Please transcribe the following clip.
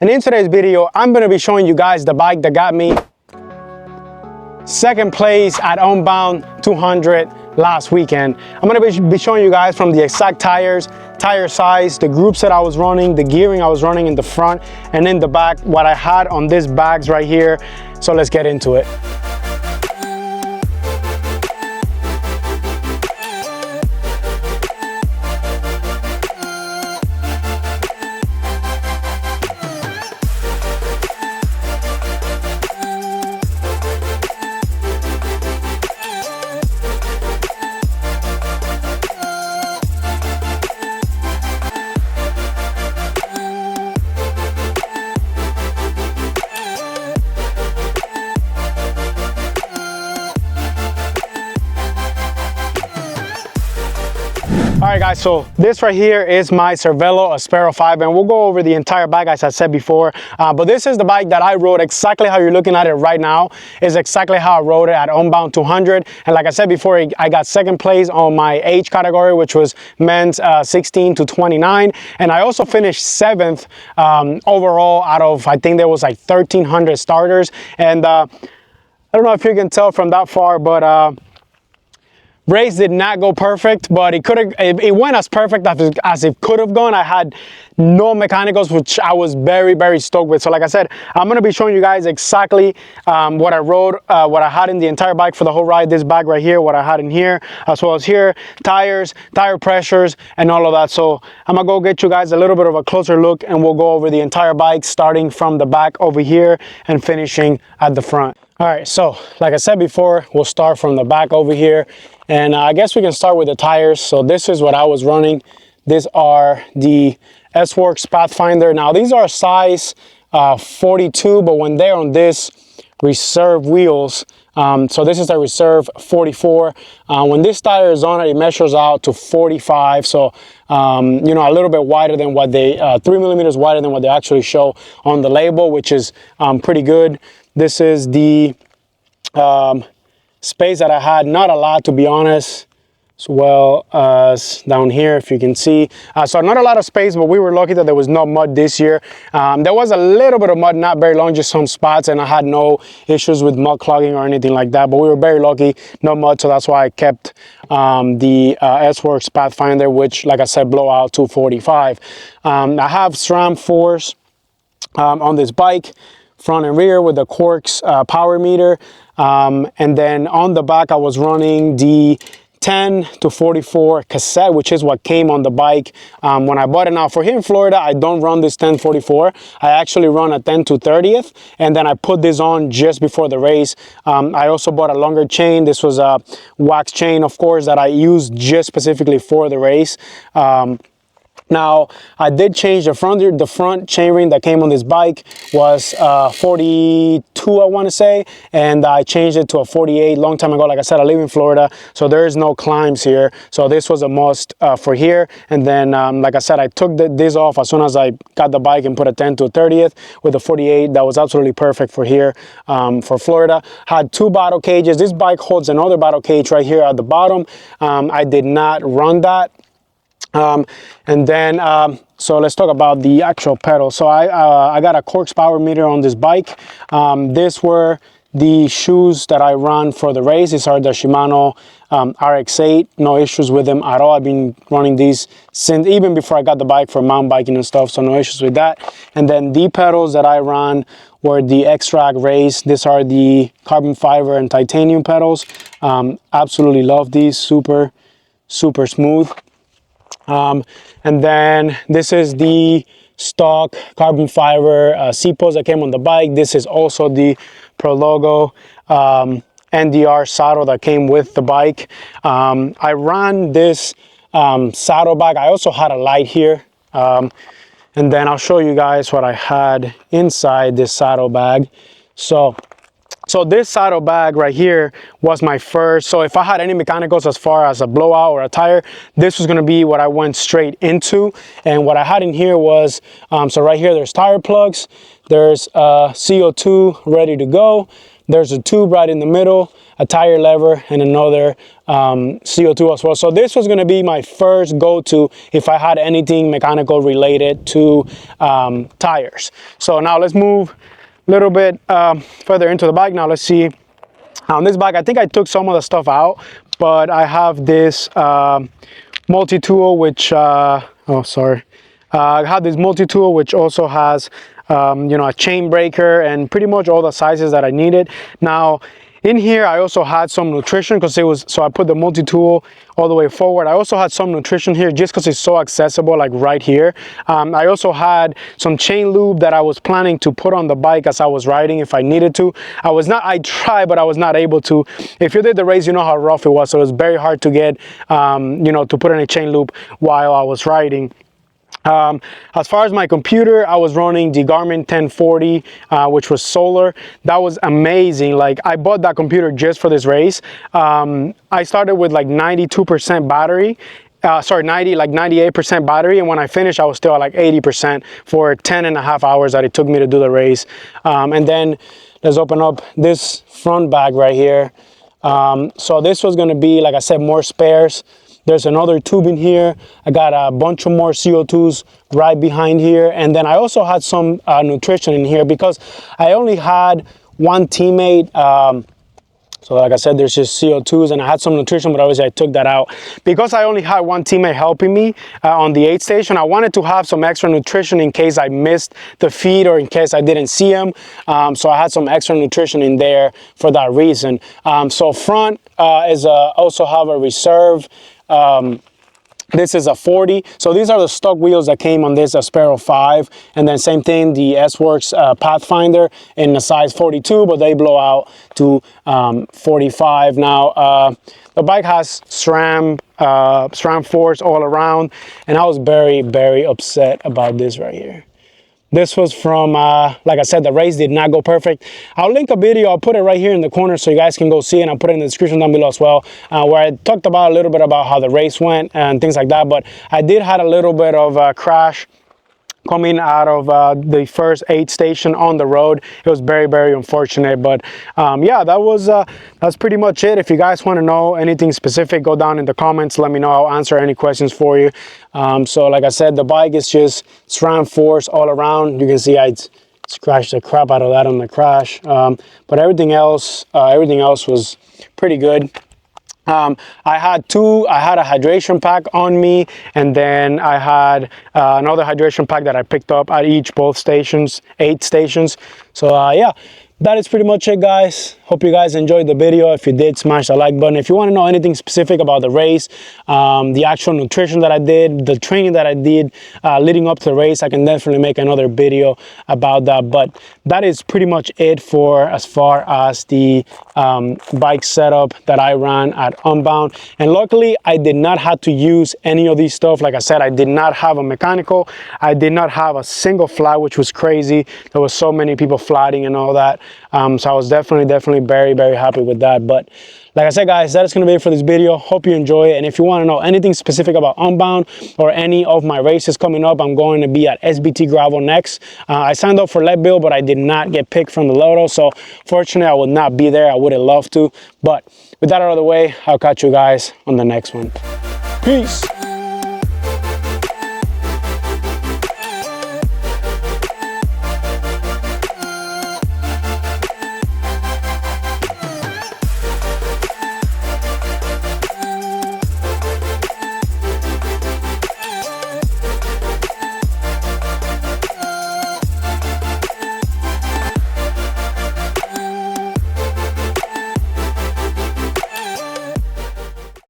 And in today's video, I'm gonna be showing you guys the bike that got me second place at Unbound 200 last weekend. I'm gonna be showing you guys from the exact tires, tire size, the groups that I was running, the gearing I was running in the front and in the back, what I had on these bags right here. So let's get into it. All right guys, so this right here is my Cervelo Aspero 5 and we'll go over the entire bike as I said before, but this is the bike that I rode exactly how you're looking at it right now, is exactly how I rode it at Unbound 200. And like I said before, I got second place on my age category, which was men's 16 to 29, and I also finished 7th overall out of, I think there was like 1,300 starters. And I don't know if you can tell from that far, but race did not go perfect, but it went as perfect as it could have gone. I had no mechanicals, which I was very stoked with. So like I said, I'm going to be showing you guys exactly what I rode, what I had in the entire bike for the whole ride. This bag right here, what I had in here, as well as here, tires, tire pressures, and all of that. So I'm gonna go get you guys a little bit of a closer look and we'll go over the entire bike, starting from the back over here and finishing at the front. All right, so like I said before, we'll start from the back over here. And I guess we can start with the tires. So this is what I was running. These are the S-Works Pathfinder. Now these are size 42, but when they're on this reserve wheels, so this is a reserve 44. When this tire is on it, it measures out to 45. So, you know, a little bit wider than what they, 3 millimeters wider than what they actually show on the label, which is pretty good. This is the space that I had, not a lot to be honest, as well as down here if you can see. So not a lot of space, but we were lucky that there was no mud this year. There was a little bit of mud, not very long, just some spots, and I had no issues with mud clogging or anything like that, but we were very lucky, no mud, so that's why I kept the S-Works Pathfinder, which like I said, blowout 245. I have SRAM 4s on this bike, front and rear, with the Quarks power meter. And then on the back, I was running the 10 to 44 cassette, which is what came on the bike when I bought it. Now for here in Florida, I don't run this 1044. I actually run a 10 to 30th, and then I put this on just before the race. I also bought a longer chain. This was a wax chain, of course, that I used just specifically for the race. Now, I did change the front chainring that came on this bike was 42, I want to say, and I changed it to a 48 long time ago. Like I said, I live in Florida, so there is no climbs here. So this was a must for here. And then, like I said, I took this off as soon as I got the bike and put a 10 to a 30th with a 48. That was absolutely perfect for here, for Florida. Had 2 bottle cages. This bike holds another bottle cage right here at the bottom. I did not run that. And then so let's talk about the actual pedal. So I got a Quarks power meter on this bike. These were the shoes that I run for the race. These are the Shimano RX8. No issues with them at all. I've been running these since even before I got the bike for mountain biking and stuff, so no issues with that. And then the pedals that I ran were the X-Track Race. These are the carbon fiber and titanium pedals. Absolutely love these, super smooth. And then this is the stock carbon fiber C-post that came on the bike. This is also the Pro Logo NDR saddle that came with the bike. I ran this saddle bag. I also had a light here. And then I'll show you guys what I had inside this saddle bag. So this saddle bag right here was my first. So if I had any mechanicals as far as a blowout or a tire, this was gonna be what I went straight into. And what I had in here was, so right here, there's tire plugs, there's CO2 ready to go. There's a tube right in the middle, a tire lever, and another CO2 as well. So this was gonna be my first go-to if I had anything mechanical related to tires. So now let's move a little bit further into the bike. Now let's see. On this bike, I think I took some of the stuff out, but I have this multi-tool, which, I have this multi-tool, which also has, you know, a chain breaker and pretty much all the sizes that I needed. Now, in here, I also had some nutrition because it was, so I put the multi-tool all the way forward. I also had some nutrition here just because it's so accessible, like right here. I also had some chain lube that I was planning to put on the bike as I was riding if I needed to. I tried, but I was not able to. If you did the race, you know how rough it was. So it was very hard to get, you know, to put in a chain loop while I was riding. As far as my computer, I was running the Garmin 1040, which was solar. That was amazing. Like, I bought that computer just for this race. I started with like 92% battery. Sorry, 98% battery, and when I finished, I was still at like 80% for 10.5 hours that it took me to do the race. And then let's open up this front bag right here. So this was gonna be, like I said, more spares. There's another tube in here. I got a bunch of more CO2s right behind here. And then I also had some nutrition in here because I only had one teammate. So like I said, there's just CO2s, and I had some nutrition, but obviously I took that out. Because I only had one teammate helping me on the aid station, I wanted to have some extra nutrition in case I missed the feed or in case I didn't see him. So I had some extra nutrition in there for that reason. So front is also have a reserve. This is a 40. So these are the stock wheels that came on this Sparrow 5. And then same thing, the S-Works Pathfinder in a size 42, but they blow out to 45. Now, the bike has SRAM forks all around. And I was very, very upset about this right here. This was from, like I said, the race did not go perfect. I'll link a video. I'll put it right here in the corner so you guys can go see it. And I'll put it in the description down below as well, where I talked about a little bit about how the race went and things like that. But I did had a little bit of a crash coming out of the first aid station on the road. It was very, very unfortunate, but yeah, that's pretty much it. If you guys want to know anything specific, go down in the comments, let me know. I'll answer any questions for you. So like I said, the bike is just SRAM force all around. You can see I scratched the crap out of that on the crash, but everything else was pretty good. I had a hydration pack on me, and then I had another hydration pack that I picked up at both stations, 8 stations. So yeah, that is pretty much it, guys. Hope you guys enjoyed the video. If you did, smash the like button. If you want to know anything specific about the race, the actual nutrition that I did, the training that I did leading up to the race, I can definitely make another video about that. But that is pretty much it for as far as the bike setup that I ran at Unbound. And luckily, I did not have to use any of these stuff. Like I said, I did not have a mechanical. I did not have a single flat, which was crazy. There was so many people flatting and all that. So I was definitely very, very happy with that. But like I said, guys, that is going to be it for this video. Hope you enjoy it. And if you want to know anything specific about Unbound or any of my races coming up, I'm going to be at SBT Gravel next. I signed up for Leadville, but I did not get picked from the Lotto. So fortunately, I will not be there. I would have loved to. But with that out of the way, I'll catch you guys on the next one. Peace.